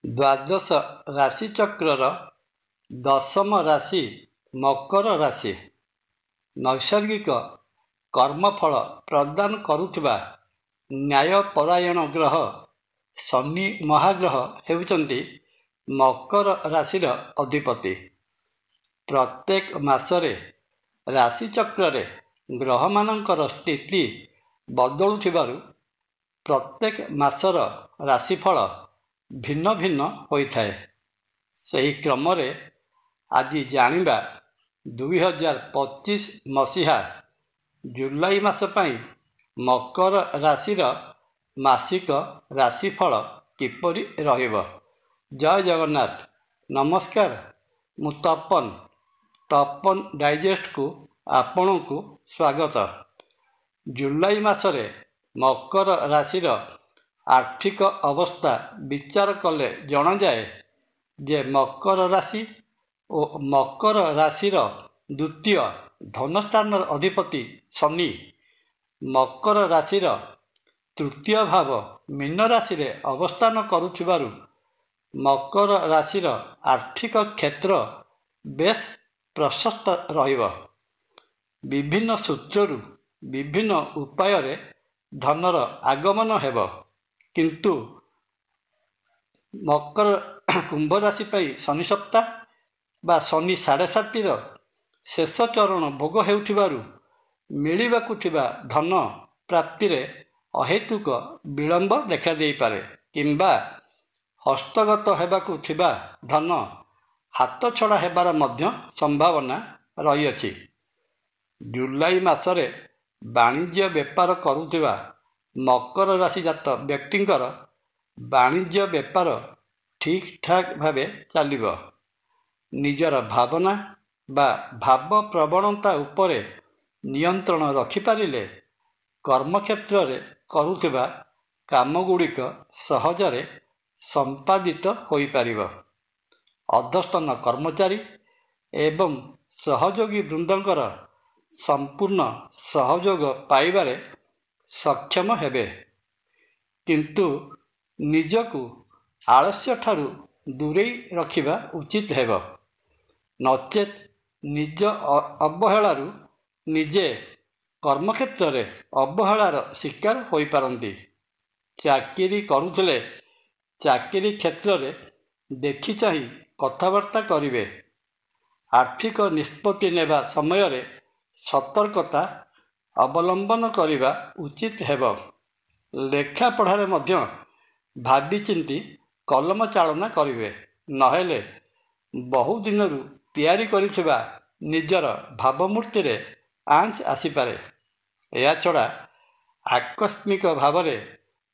ଦ୍ୱାଦଶ ରାଶିଚକ୍ରର ଦଶମ ରାଶି ମକର ରାଶି। ନୈସର୍ଗିକ କର୍ମଫଳ ପ୍ରଦାନ କରୁଥିବା ନ୍ୟାୟପରାୟଣ ଗ୍ରହ ଶନି ମହାଗ୍ରହ ହେଉଛନ୍ତି ମକର ରାଶିର ଅଧିପତି। ପ୍ରତ୍ୟେକ ମାସରେ ରାଶିଚକ୍ରରେ ଗ୍ରହମାନଙ୍କର ସ୍ଥିତି ବଦଳୁଥିବାରୁ ପ୍ରତ୍ୟେକ ମାସର ରାଶିଫଳ ଭିନ୍ନ ଭିନ୍ନ ହୋଇଥାଏ। ସେହି କ୍ରମରେ ଆଜି ଜାଣିବା 2025 ମସିହା ଜୁଲାଇ ମାସ ପାଇଁ ମକର ରାଶିର ମାସିକ ରାଶିଫଳ କିପରି ରହିବ। ଜୟ ଜଗନ୍ନାଥ। ନମସ୍କାର, ମୁଁ ତପନ ଡାଇଜେଷ୍ଟକୁ ଆପଣଙ୍କୁ ସ୍ୱାଗତ। ଜୁଲାଇ ମାସରେ ମକର ରାଶିର ଆର୍ଥିକ ଅବସ୍ଥା ବିଚାର କଲେ ଜଣାଯାଏ ଯେ ମକର ରାଶି ଓ ମକର ରାଶିର ଦ୍ୱିତୀୟ ଧନସ୍ଥାନର ଅଧିପତି ଶନି ମକର ରାଶିର ତୃତୀୟ ଭାବ ମୀନ ରାଶିରେ ଅବସ୍ଥାନ କରୁଥିବାରୁ ମକର ରାଶିର ଆର୍ଥିକ କ୍ଷେତ୍ର ବେଶ ପ୍ରଶସ୍ତ ରହିବ। ବିଭିନ୍ନ ସୂତ୍ରରୁ ବିଭିନ୍ନ ଉପାୟରେ ଧନର ଆଗମନ ହେବ, କିନ୍ତୁ କୁମ୍ଭ ରାଶି ପାଇଁ ଶନି ସପ୍ତା ବା ଶନି 7.5ର ଶେଷ ଚରଣ ଭୋଗ ହେଉଥିବାରୁ ମିଳିବାକୁ ଥିବା ଧନ ପ୍ରାପ୍ତିରେ ଅହେତୁକ ବିଳମ୍ବ ଦେଖାଦେଇପାରେ କିମ୍ବା ହସ୍ତଗତ ହେବାକୁ ଥିବା ଧନ ହାତଛଡ଼ା ହେବାର ମଧ୍ୟ ସମ୍ଭାବନା ରହିଅଛି। ଜୁଲାଇ ମାସରେ ବାଣିଜ୍ୟ ବେପାର କରୁଥିବା ମକର ରାଶି ଜାତ ବ୍ୟକ୍ତିଙ୍କର ବାଣିଜ୍ୟ ବେପାର ଠିକ୍ ଠାକ୍ ଭାବେ ଚାଲିବ। ନିଜର ଭାବନା ବା ଭାବ ପ୍ରବଣତା ଉପରେ ନିୟନ୍ତ୍ରଣ ରଖିପାରିଲେ କର୍ମକ୍ଷେତ୍ରରେ କରୁଥିବା କାମଗୁଡ଼ିକ ସହଜରେ ସମ୍ପାଦିତ ହୋଇପାରିବ। ଅଧସ୍ତନ କର୍ମଚାରୀ ଏବଂ ସହଯୋଗୀ ବୃନ୍ଦଙ୍କର ସମ୍ପୂର୍ଣ୍ଣ ସହଯୋଗ ପାଇବାରେ ସକ୍ଷମ ହେବେ, କିନ୍ତୁ ନିଜକୁ ଆଳସ୍ୟଠାରୁ ଦୂରେଇ ରଖିବା ଉଚିତ ହେବ, ନଚେତ୍ ନିଜ ଅବହେଳାରୁ ନିଜେ କର୍ମକ୍ଷେତ୍ରରେ ଅବହେଳାର ଶିକାର ହୋଇପାରନ୍ତି। ଚାକିରି କରୁଥିଲେ ଚାକିରି କ୍ଷେତ୍ରରେ ଦେଖିଚାହିଁ କଥାବାର୍ତ୍ତା କରିବେ। ଆର୍ଥିକ ନିଷ୍ପତ୍ତି ନେବା ସମୟରେ ସତର୍କତା ଅବଲମ୍ବନ କରିବା ଉଚିତ ହେବ। ଲେଖାପଢ଼ାରେ ମଧ୍ୟ ଭାବିଚିନ୍ତି କଲମ ଚାଳନା କରିବେ, ନହେଲେ ବହୁ ଦିନରୁ ତିଆରି କରିଥିବା ନିଜର ଭାବମୂର୍ତ୍ତିରେ ଆଞ୍ଚ ଆସିପାରେ। ଏହାଛଡ଼ା ଆକସ୍ମିକ ଭାବରେ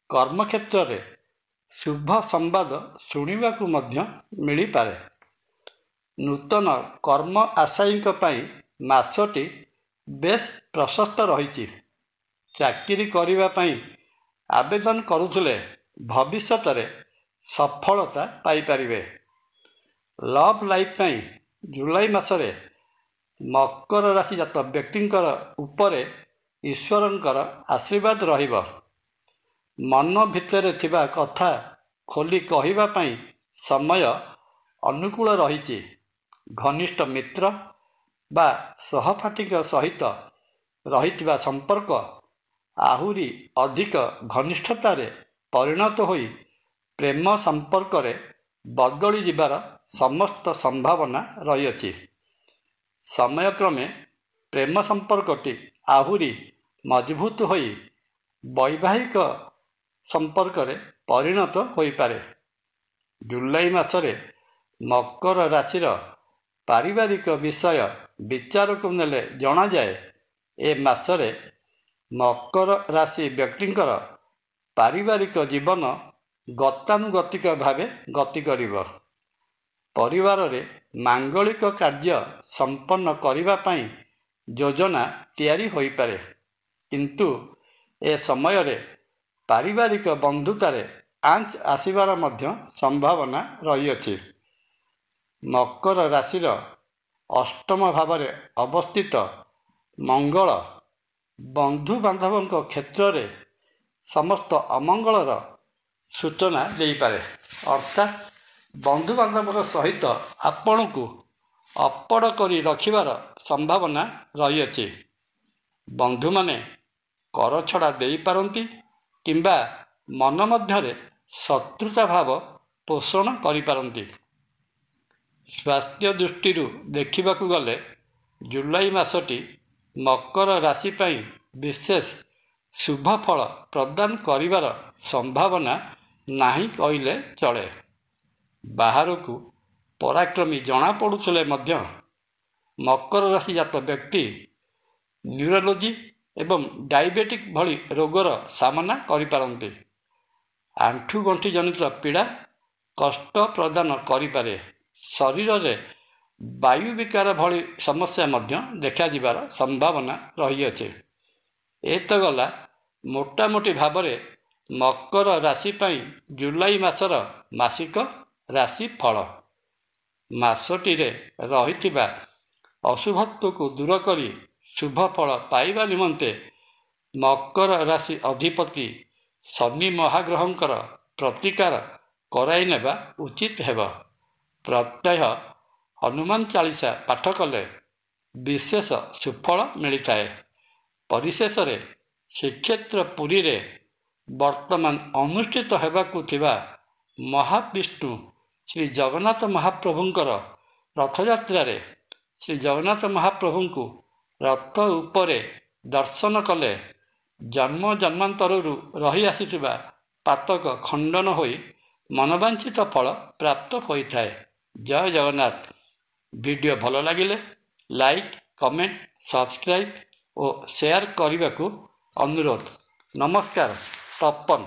କର୍ମକ୍ଷେତ୍ରରେ ଶୁଭ ସମ୍ବାଦ ଶୁଣିବାକୁ ମଧ୍ୟ ମିଳିପାରେ। ନୂତନ କର୍ମ ଆଶାୟୀଙ୍କ ପାଇଁ ମାସଟି ବେଶ ପ୍ରଶସ୍ତ ରହିଛି। ଚାକିରି କରିବା ପାଇଁ ଆବେଦନ କରୁଥିଲେ ଭବିଷ୍ୟତରେ ସଫଳତା ପାଇପାରିବେ। ଲଭ୍ ଲାଇଫ୍ ପାଇଁ ଜୁଲାଇ ମାସରେ ମକର ରାଶି ଜାତ ବ୍ୟକ୍ତିଙ୍କର ଉପରେ ଈଶ୍ୱରଙ୍କର ଆଶୀର୍ବାଦ ରହିବ। ମନ ଭିତରେ ଥିବା କଥା ଖୋଲି କହିବା ପାଇଁ ସମୟ ଅନୁକୂଳ ରହିଛି। ଘନିଷ୍ଠ ମିତ୍ର ବା ସହପାଠୀଙ୍କ ସହିତ ରହିଥିବା ସମ୍ପର୍କ ଆହୁରି ଅଧିକ ଘନିଷ୍ଠତାରେ ପରିଣତ ହୋଇ ପ୍ରେମ ସମ୍ପର୍କରେ ବଦଳି ଯିବାର ସମସ୍ତ ସମ୍ଭାବନା ରହିଅଛି। ସମୟକ୍ରମେ ପ୍ରେମ ସମ୍ପର୍କଟି ଆହୁରି ମଜବୁତ ହୋଇ ବୈବାହିକ ସମ୍ପର୍କରେ ପରିଣତ ହୋଇପାରେ। ଜୁଲାଇ ମାସରେ ମକର ରାଶିର ପାରିବାରିକ ବିଷୟ ବିଚାରକୁ ନେଲେ ଜଣାଯାଏ ଏ ମାସରେ ମକର ରାଶି ବ୍ୟକ୍ତିଙ୍କର ପାରିବାରିକ ଜୀବନ ଗତାନୁଗତିକ ଭାବେ ଗତି କରିବ। ପରିବାରରେ ମାଙ୍ଗଳିକ କାର୍ଯ୍ୟ ସମ୍ପନ୍ନ କରିବା ପାଇଁ ଯୋଜନା ତିଆରି ହୋଇପାରେ, କିନ୍ତୁ ଏ ସମୟରେ ପାରିବାରିକ ବନ୍ଧୁତାରେ ଆଞ୍ଚ ଆସିବାର ମଧ୍ୟ ସମ୍ଭାବନା ରହିଅଛି। ମକର ରାଶିର ଅଷ୍ଟମ ଭାବରେ ଅବସ୍ଥିତ ମଙ୍ଗଳ ବନ୍ଧୁବାନ୍ଧବଙ୍କ କ୍ଷେତ୍ରରେ ସମସ୍ତ ଅମଙ୍ଗଳର ସୂଚନା ଦେଇପାରେ, ଅର୍ଥାତ୍ ବନ୍ଧୁବାନ୍ଧବଙ୍କ ସହିତ ଆପଣଙ୍କୁ ଅପଡ଼ କରି ରଖିବାର ସମ୍ଭାବନା ରହିଅଛି। ବନ୍ଧୁମାନେ କର ଛଡ଼ା ଦେଇପାରନ୍ତି କିମ୍ବା ମନ ମଧ୍ୟରେ ଶତ୍ରୁତା ଭାବ ପୋଷଣ କରିପାରନ୍ତି। ସ୍ୱାସ୍ଥ୍ୟ ଦୃଷ୍ଟିରୁ ଦେଖିବାକୁ ଗଲେ ଜୁଲାଇ ମାସଟି ମକର ରାଶି ପାଇଁ ବିଶେଷ ଶୁଭ ଫଳ ପ୍ରଦାନ କରିବାର ସମ୍ଭାବନା ନାହିଁ କହିଲେ ଚଳେ। ବାହାରକୁ ପରାକ୍ରମୀ ଜଣାପଡ଼ୁଥିଲେ ମଧ୍ୟ ମକର ରାଶି ଜାତ ବ୍ୟକ୍ତି ନ୍ୟୁରୋଲୋଜି ଏବଂ ଡାଇବେଟିକ୍ ଭଳି ରୋଗର ସାମନା କରିପାରନ୍ତି। ଆଣ୍ଠୁଗଣ୍ଠି ଜନିତ ପୀଡ଼ା କଷ୍ଟ ପ୍ରଦାନ କରିପାରେ। ଶରୀରରେ ବାୟୁ ବିକାର ଭଳି ସମସ୍ୟା ମଧ୍ୟ ଦେଖାଯିବାର ସମ୍ଭାବନା ରହିଅଛି। ଏ ତ ଗଲା ମୋଟାମୋଟି ଭାବରେ ମକର ରାଶି ପାଇଁ ଜୁଲାଇ ମାସର ମାସିକ ରାଶି ଫଳ। ମାସଟିରେ ରହିଥିବା ଅଶୁଭତ୍ୱକୁ ଦୂର କରି ଶୁଭ ଫଳ ପାଇବା ନିମନ୍ତେ ମକର ରାଶି ଅଧିପତି ଶନି ମହାଗ୍ରହଙ୍କର ପ୍ରତିକାର କରାଇ ନେବା ଉଚିତ ହେବ। ପ୍ରତ୍ୟହ ହନୁମାନ ଚାଳିଶା ପାଠ କଲେ ବିଶେଷ ସୁଫଳ ମିଳିଥାଏ। ପରିଶେଷରେ ଶ୍ରୀକ୍ଷେତ୍ର ପୁରୀରେ ବର୍ତ୍ତମାନ ଅନୁଷ୍ଠିତ ହେବାକୁ ଥିବା ମହାବିଷ୍ଣୁ ଶ୍ରୀ ଜଗନ୍ନାଥ ମହାପ୍ରଭୁଙ୍କର ରଥଯାତ୍ରାରେ ଶ୍ରୀ ଜଗନ୍ନାଥ ମହାପ୍ରଭୁଙ୍କୁ ରଥ ଉପରେ ଦର୍ଶନ କଲେ ଜନ୍ମ ଜନ୍ମାନ୍ତରରୁ ରହି ଆସିଥିବା ପାତକ ଖଣ୍ଡନ ହୋଇ ମନବାଞ୍ଛିତ ଫଳ ପ୍ରାପ୍ତ ହୋଇଥାଏ। ଜୟ ଜଗନ୍ନାଥ। ଭିଡ଼ିଓ ଭଲ ଲାଗିଲେ ଲାଇକ୍, କମେଣ୍ଟ, ସବସ୍କ୍ରାଇବ୍ ଓ ସେୟାର କରିବାକୁ ଅନୁରୋଧ। ନମସ୍କାର। ତପନ।